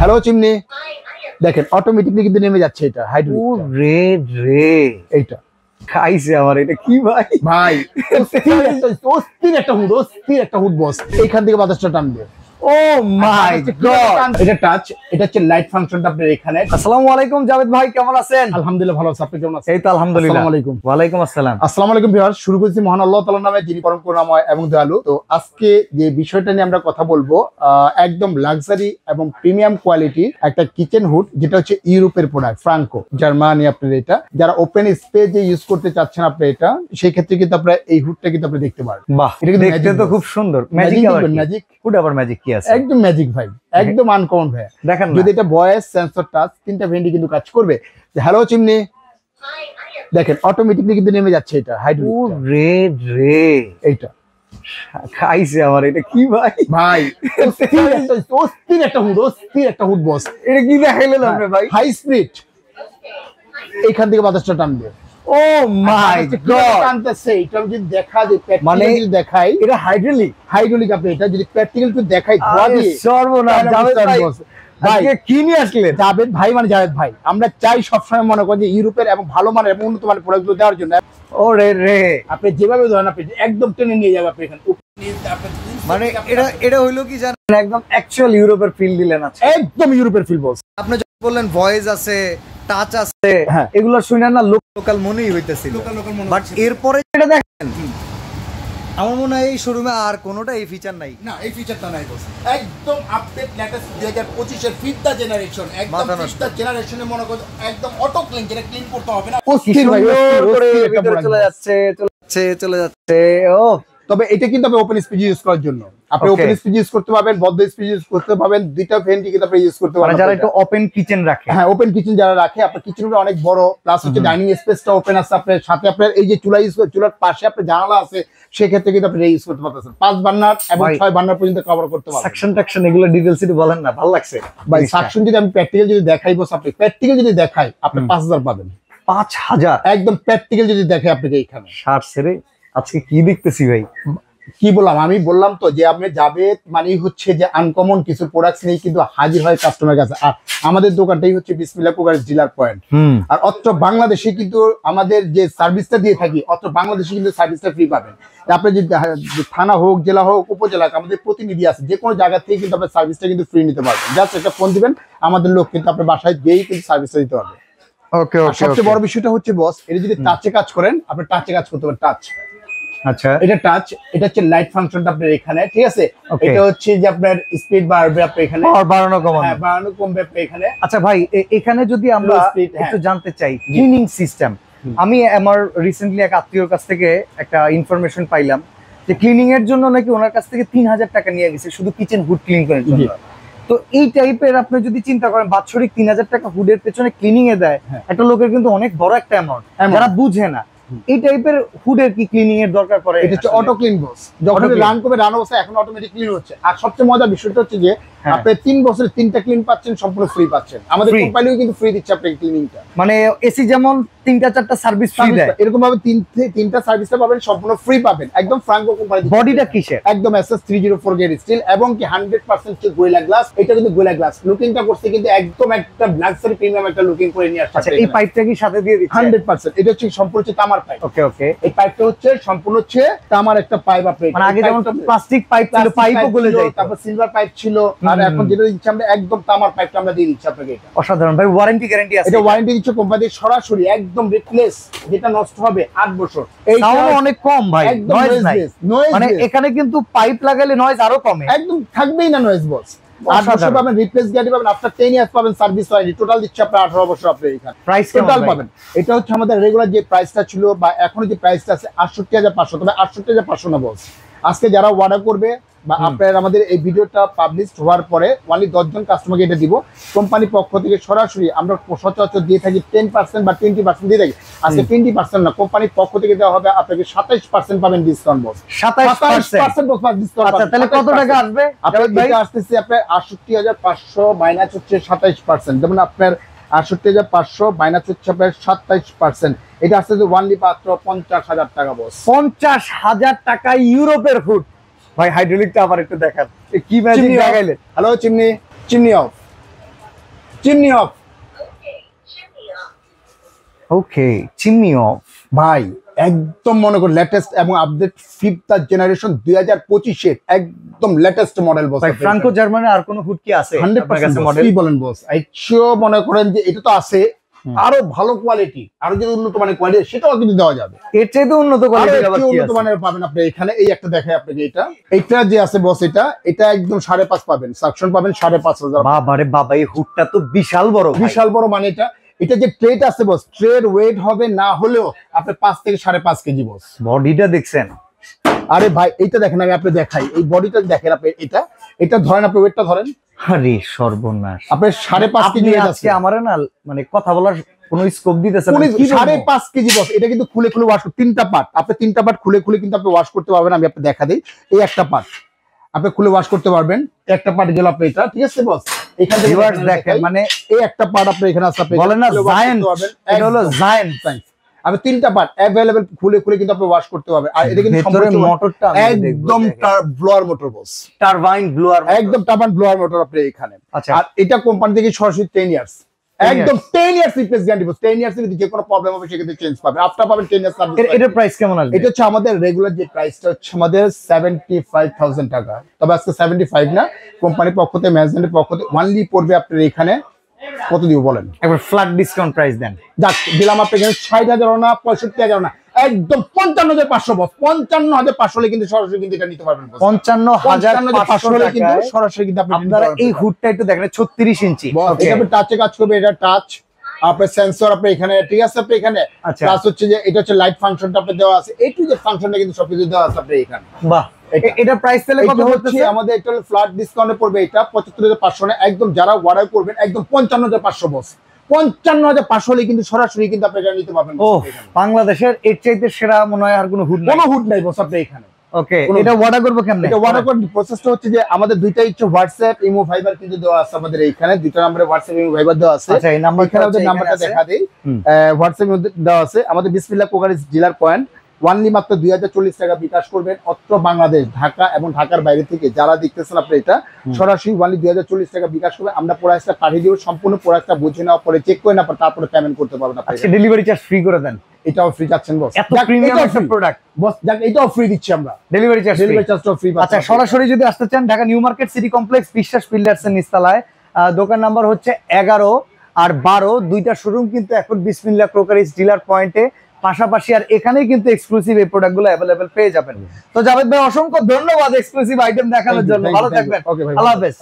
Hello chimney, দেখেন automatically কিন্তু নেমে যাচ্ছে এটা হাইড্রোলিক। রে রে এইটা খাইছে আমার, এটা কি ভাই? ভাই অস্থির একটা হুড বস, এইখান থেকে বাতাসটা টানবে। ও মাই গড, এটা টাচ, এটা হচ্ছে লাইট ফাংশনটা আপনার এখানে। আসসালামু আলাইকুম জাভেদ ভাই, কেমন আছেন? আলহামদুলিল্লাহ ভালো আছি, আপনি কেমন আছেন? এই তো আলহামদুলিল্লাহ। আসসালামু আলাইকুম। ওয়ালাইকুম আসসালাম। আসসালামু আলাইকুম ভিউয়ার্স, শুরু করছি মহান আল্লাহ তাআলার নামে, যিনি পরম করুণাময় এবং দয়ালু। তো আজকে যে বিষয়টা নিয়ে আমরা কথা বলবো, একদম লাক্সারি এবং প্রিমিয়াম কোয়ালিটি একটা কিচেন হুড, যেটা হচ্ছে ইউরোপের প্রোডাক্ট, ফ্রাঙ্কো জার্মানি। আপনার এটা যারা ওপেন স্পেস যে ইউজ করতে চাচ্ছেন আপনি, এটা সেই ক্ষেত্রে কিন্তু আপনারা এই হুডটা কিন্তু আপনি দেখতে পারেন। বাহ, এটা কিন্তু দেখতে তো খুব সুন্দর। ম্যাজিক ম্যাজিক হুড, আবার ম্যাজিক কি আছে? একদম ম্যাজিক ভাই, একদম আনকমন ভাই। দেখেন যদি এটা ভয়েস সেন্সর টাচ তিনটা ভেন্ডি কিন্তু কাজ করবে। হ্যালো চিমনি, দেখেন অটোমেটিকলি কিন্তু নেমে যাচ্ছে এটা হাইড্রোলিক। রে রে এইটা খাইছে আমার, এটা কি ভাই? ভাই অস্থির একটা হুড বস। এটা কি দেখাইলেন আপনি ভাই? হাই স্পিড, এইখান থেকে বাতাসটা টানবে। ও মাই গড, টানতেছে। এটা যদি দেখা যায়, মানে যদি দেখাই, এটা হাইড্রোলিক। হাইড্রোলিক আপনি এটা যদি প্র্যাকটিক্যাল একটু দেখাই ধোয়া দিয়ে, সর্বনাশ জাভেদ ভাই, আজকে কি নিয়ে আসলেন? জাভেদ ভাই মানে জাভেদ ভাই, আমরা চাই সবসময় মনে করি যে ইউরোপের এবং ভালো মানের এবং উন্নত মানের প্রোডাক্টগুলো দেওয়ার জন্য। ও রে রে, আপনি যেভাবে ধরেন আপনি একদম টেনে নিয়ে যাবে আপনি এখানে। মানে এটা হইলো কি জানেন, একদম অ্যাকচুয়াল ইউরোপের ফিল দিলেন। আছে একদম ইউরোপের ফিল বস। আপনি যখন বললেন ভয়েস আছে, টাচ আছে, হ্যাঁ, এগুলো শুনে না লোকাল মনেই হইতেছিল। বাট এরপরে যেটা দেখেন, আমার মনে হয় এই শোরুমে আর কোনোটা এই ফিচার নাই। না, এই ফিচারটা নাই বস। একদম আপডেট লেটেস্ট 2025 এর ফিফথ জেনারেশন, একদম ফিফথ জেনারেশনে মনে করো একদম অটো ক্লিন, যেটা ক্লিন করতে হবে না। অস্থির ভাই, করে ভিতরে চলে যাচ্ছে। ও তবে এটা কিন্তু আপনি ওপেন স্পেস ইউজ করার জন্য, আপনি ওপেন স্পেস ইউজ করতে পারবেন, বদ্ধ স্পেস ইউজ করতে পারবেন, দুইটা ভেন্টি কিন্তু আপনি ইউজ করতে পারবেন। যারা একটু ওপেন কিচেন রাখে, হ্যাঁ ওপেন কিচেন যারা রাখে, আপনার কিচেনটা অনেক বড়, প্লাস হচ্ছে ডাইনিং স্পেসটা ওপেন আছে। আপনার সাথে আপনার এই যে চুলা ইউজ করে, চুলার পাশে আপনার জানালা আছে, সেক্ষেত্রে কিন্তু আপনি ইউজ করতে পারতেছেন। 5 বার্নার এবং 6 বার্নার পর্যন্ত কভার করতে পারবেন। সাকশন টাকশন এগুলো ডিটেইলস একটু বলেন না, ভালো লাগছে ভাই। সাকশন যদি আমি প্র্যাকটিক্যাল যদি দেখাই বস, আপনি প্র্যাকটিক্যাল যদি দেখাই আপনি 5000 পাবেন। 5000 একদম প্র্যাকটিক্যাল যদি দেখে আপনাকে এইখানে। শার্ট ছেড়ে আজকে কি দেখতেছি ভাই? কি বললাম, আমি বললাম তো যে আপনি জাভেদ মানেই হচ্ছে যে আনকমন কিছু প্রোডাক্টস নিয়ে কিন্তু হাজির হয় কাস্টমারের কাছে। আর আমাদের দোকানটাই হচ্ছে বিসমিল্লাহ কুকার ডিলার পয়েন্ট। আর অত্র বাংলাদেশে কিন্তু আমাদের যে সার্ভিসটা দিয়ে থাকি, অত্র বাংলাদেশে কিন্তু সার্ভিসটা ফ্রি পাবেন। আপনি যদি থানা হোক, জেলা হোক, উপজেলা, আমাদের প্রতিনিধি আছে, যে কোনো জায়গা থেকে কিন্তু আপনার সার্ভিসটা কিন্তু ফ্রি নিতে পারবেন। জাস্ট একটা ফোন দিবেন, আমাদের লোক কিন্তু আপনার বাসায় গিয়েই কিন্তু সার্ভিসটা দিতে পারবে। ওকে ওকে। সবচেয়ে বড় বিষয়টা হচ্ছে বস, এটা যদি টাচে কাজ করেন, আপনি টাচে কাজ করতে পারেন। টাচ, আচ্ছা এটা টাচ, এটা হচ্ছে লাইট ফাংশনটা আপনার এখানে, ঠিক আছে? এটা হচ্ছে যে আপনার স্পিড বাড়বে আপনার এখানে, আর বাড়ানো কমানো। হ্যাঁ, বাড়ানো কমবে আপনার এখানে। আচ্ছা ভাই, এখানে যদি আমরা একটু জানতে চাই ক্লিনিং সিস্টেম, আমি আমার রিসেন্টলি এক আত্মীয়র কাছ থেকে একটা ইনফরমেশন পাইলাম যে ক্লিনিং এর জন্য নাকি ওনার কাছ থেকে 3000 টাকা নিয়ে গেছে শুধু কিচেন হুড ক্লিন করার জন্য। তো এই টাইপের আপনি যদি চিন্তা করেন, বাৎসরিক 3000 টাকা হুডের পেছনে ক্লিনিং এ দেয়, একটা লোকের কিন্তু অনেক বড় একটা অ্যামাউন্ট, যারা বুঝে না। এই টাইপের হুডের কি ক্লিনিং এর দরকার পড়ে? এটা হচ্ছে অটো ক্লিন বস, যখন রান করবে, রান অবস্থায় এখন অটোমেটিক ক্লিন হচ্ছে। আর সবচেয়ে মজার বিষয়টা হচ্ছে যে আপনি 3 বছরে 3টা ক্লিন পাচ্ছেন, সম্পূর্ণ ফ্রি পাচ্ছেন। আমাদের কোম্পানিও কিন্তু ফ্রি দিচ্ছে আপনাকে ক্লিনিংটা। মানে এসি যেমন 3টা-4টা সার্ভিস ফ্রি দেয়, এরকম ভাবে 3টা সার্ভিসটা পাবেন, সম্পূর্ণ ফ্রি পাবেন। একদম ফ্রাঙ্কো কোম্পানি। বডিটা কিসের? একদম এসএস 304 গ্রেড স্টিল এবং কি 100% গোয়েলা গ্লাস। এটা কিন্তু গোয়েলা গ্লাস লুকিংটা করছে কিন্তু একদম একটা লাক্সারি প্রিমিয়াম একটা লুকিং করে নিয়ে আসছে। আচ্ছা, এই পাইপটা কি সাথে দিয়ে দিচ্ছে? 100%। এটা হচ্ছে সম্পূর্ণ হচ্ছে তামার পাইপ। ওকে ওকে। এই পাইপটা হচ্ছে সম্পূর্ণ হচ্ছে তামার একটা পাইপ। আপনি মানে আগে যেমন প্লাস্টিক পাইপ ছিল, পাইপও গলে যায়, তারপর সিলভার পাইপ ছিল, আর এখন যেটা দিচ্ছি আমরা একদম তামার পাইপটা আমরা দিয়ে দিচ্ছি আপনাকে। এটা অসাধারণ ভাই। ওয়ারেন্টি গ্যারান্টি আছে? এটা ওয়ারেন্টি দিচ্ছে কোম্পানি সরাসরি, একদম রিপ্লেস, যেটা নষ্ট হবে 8 বছর। এই সাউন্ড অনেক কম ভাই, নয়েজ নাই। মানে এখানে কিন্তু পাইপ লাগালে নয়েজ আরো কমে, একদম থাকবেই না নয়েজ বস। 8 বছর পাবেন রিপ্লেস গ্যারান্টি পাবেন, আফটার 10 ইয়ার্স পাবেন সার্ভিস ওয়ারেন্টি। টোটাল দিচ্ছে আপনার 18 বছর আপনি এখানে। প্রাইস টোটাল পাবেন। এটা হচ্ছে আমাদের রেগুলার যে প্রাইসটা ছিল বা এখনো যে প্রাইসটা আছে 68500। তবে 68500 না বস, আজকে যারা অর্ডার করবে বা আপনার আমাদের এই ভিডিওটা পাবলিশ হওয়ার পরে অনলি 10 জন কাস্টমারকে এটা দিব। কোম্পানির পক্ষ থেকে সরাসরি আমরা সচরাচর দিয়ে থাকি 10% বা 20% দিয়ে থাকি। আজকে 20% না, কোম্পানির পক্ষ থেকে দেওয়া হবে আপনাকে 27% পাবেন ডিসকাউন্ট বস। 27% বস ডিসকাউন্ট। আচ্ছা, তাহলে কত টাকা আসবে? আপনার এটা আসতেছে আপনার 68500 মাইনাস হচ্ছে 27%। যেমন আপনার 68500 মাইনাস হচ্ছে আপনার 27%। এটা আসতেছে ওয়ানলি মাত্র 50000 টাকা বস। 50000 টাকা ইউরোপের হুড ভাই। হাইড্রোলিকটা আবার একটু দেখান, কি ম্যাজিক লাগাইলে। Hello chimney, chimney off. Chimney off. Okay, chimney off ভাই একদম মনে করুন লেটেস্ট এবং আপডেট 5th জেনারেশন 2025 একদম লেটেস্ট মডেল বস। ভাই ফ্রাঙ্কো জার্মানি আর কোন হুড কি আছে 100% মডেল কি বলেন বস? আইছো মনে করেন যে এটা তো আছে, আরো ভালো কোয়ালিটি, আরো যদি উন্নত মানের কোয়ালিটি সেটাও কিন্তু দেওয়া যাবে। এর চাইতে উন্নত কোয়ালিটির আবার কি উন্নত আছে? মানের পাবেন আপনি এখানে। এই একটা দেখাই আপনাকে, এটা যে আছে বস, এটা একদম 5.5 পাবেন, সাকশন পাবেন 5,500। বাবা রে বাবা, এই হুডটা তো বিশাল বড় ভাই। বিশাল বড় মানে এটা যে ট্রেড আছে বস, ট্রেড ওয়েট হবে না হলেও আপনি 5 থেকে 5.5 কেজি বস। বডিটা দেখছেন? আরে ভাই এইটা দেখেন, আমি আপনি দেখাই, এই বডিটা দেখেন আপনি, এটা ধরেন, আপনি ওয়েটটা ধরেন, আরে সর্বনাশ, আপনি 5.5 কেজি ওয়েট আছে। আজকে আমারে না মানে কথা বলার কোনো স্কোপ দিতেছেন না। 5.5 কেজি বস। এটা কিন্তু খুলে খুলে ওয়াশ, 3টা পার্ট, আপনি 3টা পার্ট খুলে খুলে কিন্তু আপনি ওয়াশ করতে পারবেন। আমি আপনি দেখা দেই, এই একটা পার্ট আপনি খুলে ওয়াশ করতে পারবেন, একটা পার্ট গেল আপনি এটা, ঠিক আছে বস? এখান থেকে ভিউয়ার্স দেখেন, মানে এই একটা পার্ট আপনি এখানে আছে, আপনি বলেন না জায়ান্ট, এটা হলো জায়ান্ট। আমি 3টা পার্ট अवेलेबल খুলে খুলে কিন্তু আপনি ওয়াশ করতে পারবেন। আর এটা কিন্তু সম্পূর্ণ মোটরটা একদম ব্লোয়ার মোটর বস, টারবাইন ব্লোয়ার, একদম টারবাইন ব্লোয়ার মোটর আপনি এখানে। আর এটা কোম্পানি থেকে সরাসরি 10 ইয়ার্স, একদম 10 ইয়ার্স রিপ্লেস গ্যারান্টি বস। 10 ইয়ার্স এর যে কোনো প্রবলেম হবে সেক্ষেত্রে চেঞ্জ পাবেন, আপনারা পাবেন 10 ইয়ার্স সার্ভিস। এটার প্রাইস কেমন আসবে? এটা হচ্ছে আমাদের রেগুলার যে প্রাইসটা হচ্ছে আমাদের 75,000 টাকা, তবে আজকে 75 না, কোম্পানির পক্ষ থেকে, ম্যানেজমেন্টের পক্ষ থেকে ওয়ানলি পড়বে আপনার এখানে কত দিব বলেন? একবার ফ্ল্যাট ডিসকাউন্ট প্রাইস দেন। যাক দিলাম আপনাকে 60,000 না 65,000 না, একদম 55,500 বস। 55,500 হলে কিন্তু সরাসরি কিন্তু এটা নিতে পারবেন বস। 55,500 হলে কিন্তু সরাসরি কিন্তু আপনি আপনারা এই হুডটা একটু দেখেন, 36 ইঞ্চি। এটা আপনি টাচে কাজ করবে, এটা টাচ আপনার সেন্সর আপনি এখানে, ঠিক আছে আপনি এখানে। প্লাস হচ্ছে যে এটা হচ্ছে লাইট ফাংশনটা আপনি দেওয়া আছে, এই টু যে ফাংশনটা কিন্তু সবকিছু দেওয়া আছে আপনি এখানে। বাহ, এটা প্রাইস তাহলে কত হচ্ছে? আমাদের এটা ফ্ল্যাট ডিসকাউন্টে পড়বে এটা 75,500 না, একদম যারা অর্ডার করবেন একদম 55,500 বস। 55,500 হলে কিন্তু সরাসরি কিন্তু আপনি এটা নিতে পারবেন। ও, বাংলাদেশের এর চাইতে সেরা মনে হয় আর কোনো হুড নাই? কোনো হুড নাই বস আপনি এখানে। ওকে, এটা অর্ডার করব কেমনে? এটা অর্ডার করার প্রসেসটা হচ্ছে যে আমাদের দুইটাই হচ্ছে হোয়াটসঅ্যাপ, ইমো, ভাইবার কিন্তু দেওয়া আছে আমাদের এইখানে। দুইটা নম্বরে হোয়াটসঅ্যাপ, ইমো, ভাইবার দেওয়া আছে। আচ্ছা, এই নাম্বারটা দেখা দেই। হোয়াটসঅ্যাপ মধ্যে দেওয়া আছে আমাদের বিসমিল্লাহ কোকারিজ ডিলার পয়েন্ট। ওয়ানলি মাত্র 2040 টাকা বিকাশ করবেন। অত্র বাংলাদেশ, ঢাকা এবং ঢাকার বাইরে থেকে যারা দেখতেছেন আপনি এটা সরাসরি ওয়ানলি 2040 টাকা বিকাশ করবে। আমরা প্রাইসটা পাঠিয়ে দিব, সম্পূর্ণ প্রাইসটা বুঝে নেওয়ার পরে, চেক করে নেওয়ার পর তারপরে পেমেন্ট করতে পারবেন আপনি। আচ্ছা, ডেলিভারি চার্জ ফ্রি করে দেন। এটাও ফ্রি যাচ্ছেন বস, এত প্রিমিয়াম একটা প্রোডাক্ট বস। যাক এটাও ফ্রি দিচ্ছি আমরা, ডেলিভারি চার্জটাও ফ্রি। আচ্ছা, সরাসরি যদি আসতে চান Dhaka new market city complex বিশ্বাস বিল্ডার্স এর নিচতলায়, দোকান নাম্বার হচ্ছে 11 আর 12, দুইটা শোরুম কিন্তু এখন বিসমিল্লাহ ক্রোকারিজ ডিলার পয়েন্টে পাশাপাশি। আর এখানেই কিন্তু এক্সক্লুসিভ এই প্রোডাক্টগুলো अवेलेबल পেয়ে যাবেন। তো জাভেদ ভাই, অসংখ্য ধন্যবাদ এক্সক্লুসিভ আইটেম দেখানোর জন্য। ভালো থাকবেন, আল্লাহ হাফেজ।